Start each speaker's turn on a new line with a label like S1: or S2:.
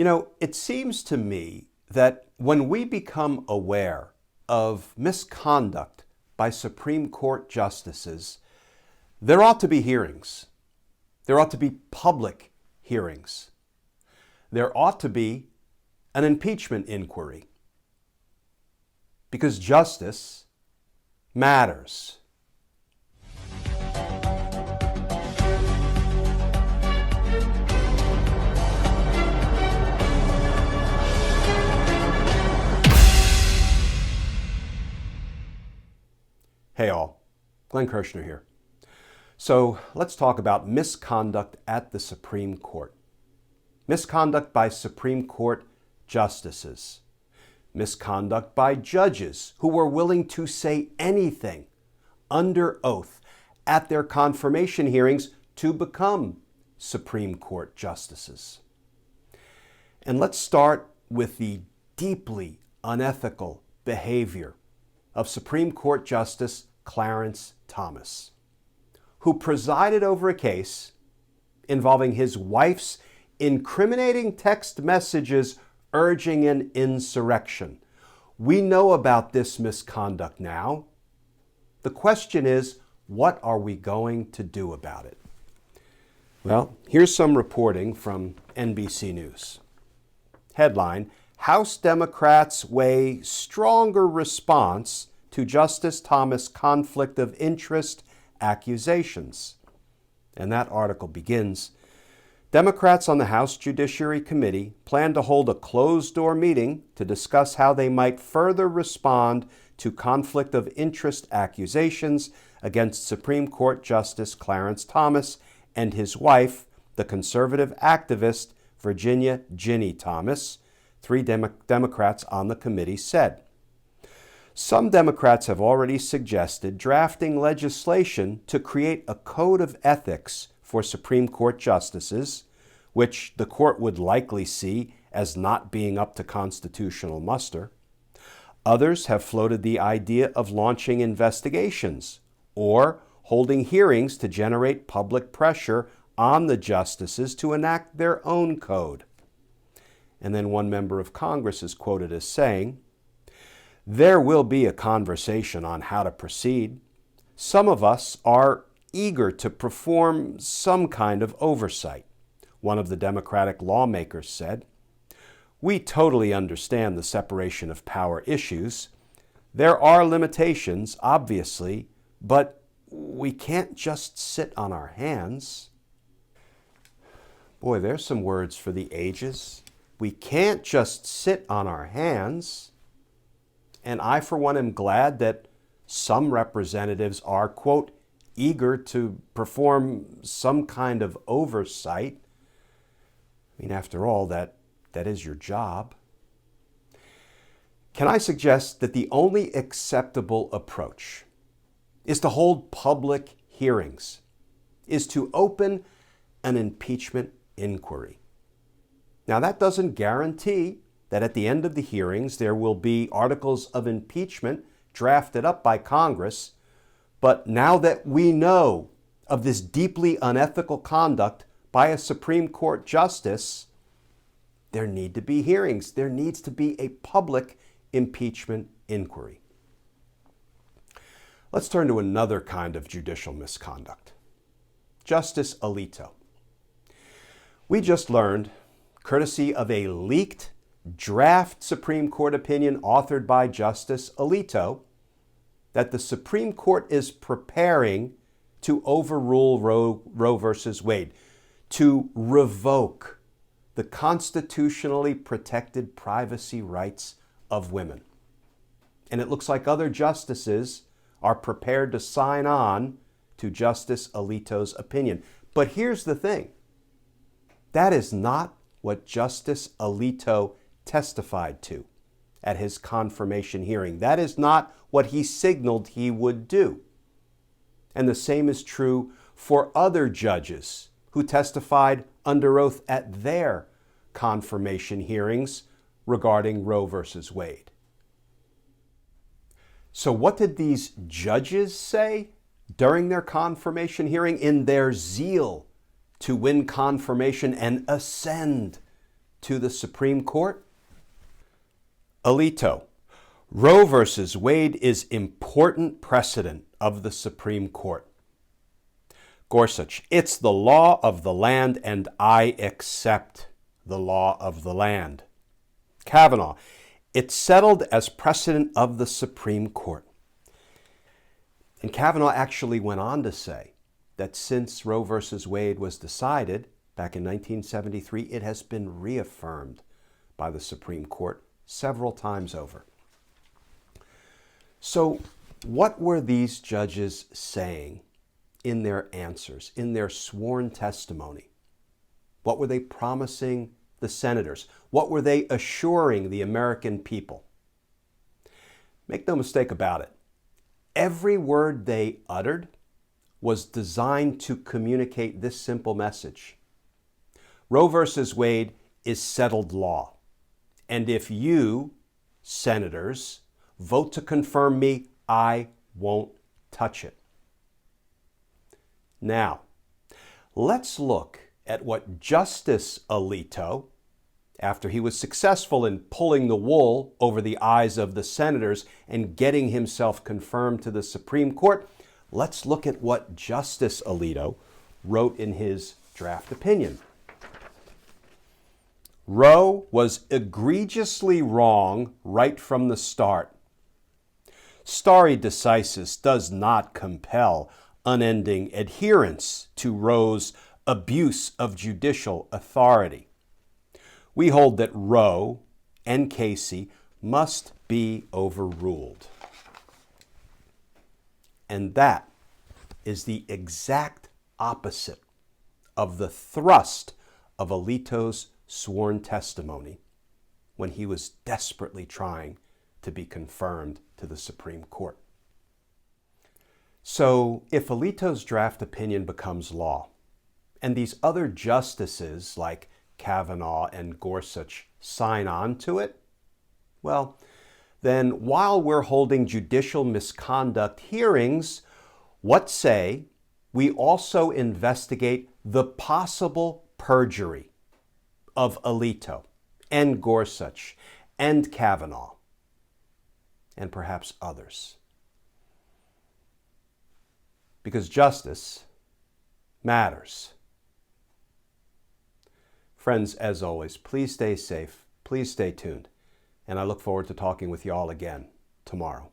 S1: It seems to me that when we become aware of misconduct by Supreme Court justices, there ought to be hearings. There ought to be public hearings. There ought to be an impeachment inquiry. Because justice matters. Hey all, Glenn Kirschner here. So let's talk about misconduct at the Supreme Court. Misconduct by Supreme Court justices. Misconduct by judges who were willing to say anything under oath at their confirmation hearings to become Supreme Court justices. And let's start with the deeply unethical behavior of Supreme Court Justice Clarence Thomas, who presided over a case involving his wife's incriminating text messages urging an insurrection. We know about this misconduct now. The question is, what are we going to do about it? Well, here's some reporting from NBC News. Headline: House Democrats weigh stronger response to Justice Thomas' conflict of interest accusations. And that article begins, Democrats on the House Judiciary Committee plan to hold a closed-door meeting to discuss how they might further respond to conflict of interest accusations against Supreme Court Justice Clarence Thomas and his wife, the conservative activist Virginia Ginny Thomas, three Democrats on the committee said. Some Democrats have already suggested drafting legislation to create a code of ethics for Supreme Court justices, which the court would likely see as not being up to constitutional muster. Others have floated the idea of launching investigations or holding hearings to generate public pressure on the justices to enact their own code. And then one member of Congress is quoted as saying, there will be a conversation on how to proceed. Some of us are eager to perform some kind of oversight, one of the Democratic lawmakers said. We totally understand the separation of power issues. There are limitations, obviously, but we can't just sit on our hands. Boy, there's some words for the ages. We can't just sit on our hands. And I, for one, am glad that some representatives are, quote, eager to perform some kind of oversight. I mean, after all, that is your job. Can I suggest that the only acceptable approach is to hold public hearings, is to open an impeachment inquiry? Now, that doesn't guarantee that at the end of the hearings there will be articles of impeachment drafted up by Congress, but now that we know of this deeply unethical conduct by a Supreme Court justice, there need to be hearings. There needs to be a public impeachment inquiry. Let's turn to another kind of judicial misconduct. Justice Alito. We just learned, courtesy of a leaked draft Supreme Court opinion authored by Justice Alito, that the Supreme Court is preparing to overrule Roe versus Wade, to revoke the constitutionally protected privacy rights of women. And it looks like other justices are prepared to sign on to Justice Alito's opinion. But here's the thing. That is not what Justice Alito testified to at his confirmation hearing. That is not what he signaled he would do. And the same is true for other judges who testified under oath at their confirmation hearings regarding Roe versus Wade. So what did these judges say during their confirmation hearing in their zeal to win confirmation and ascend to the Supreme Court? Alito, Roe v. Wade is important precedent of the Supreme Court. Gorsuch, it's the law of the land and I accept the law of the land. Kavanaugh, it's settled as precedent of the Supreme Court. And Kavanaugh actually went on to say that since Roe v. Wade was decided back in 1973, it has been reaffirmed by the Supreme Court several times over. So what were these judges saying in their answers, in their sworn testimony? What were they promising the senators? What were they assuring the American people? Make no mistake about it. Every word they uttered was designed to communicate this simple message. Roe v. Wade is settled law. And if you, senators, vote to confirm me, I won't touch it. Now, let's look at what Justice Alito, after he was successful in pulling the wool over the eyes of the senators and getting himself confirmed to the Supreme Court, let's look at what Justice Alito wrote in his draft opinion. Roe was egregiously wrong right from the start. Stare decisis does not compel unending adherence to Roe's abuse of judicial authority. We hold that Roe and Casey must be overruled. And that is the exact opposite of the thrust of Alito's sworn testimony when he was desperately trying to be confirmed to the Supreme Court. So if Alito's draft opinion becomes law, and these other justices like Kavanaugh and Gorsuch sign on to it, well, then while we're holding judicial misconduct hearings, what say we also investigate the possible perjury of Alito and Gorsuch and Kavanaugh and perhaps others? Because justice matters. Friends, as always, please stay safe, please stay tuned, and I look forward to talking with you all again tomorrow.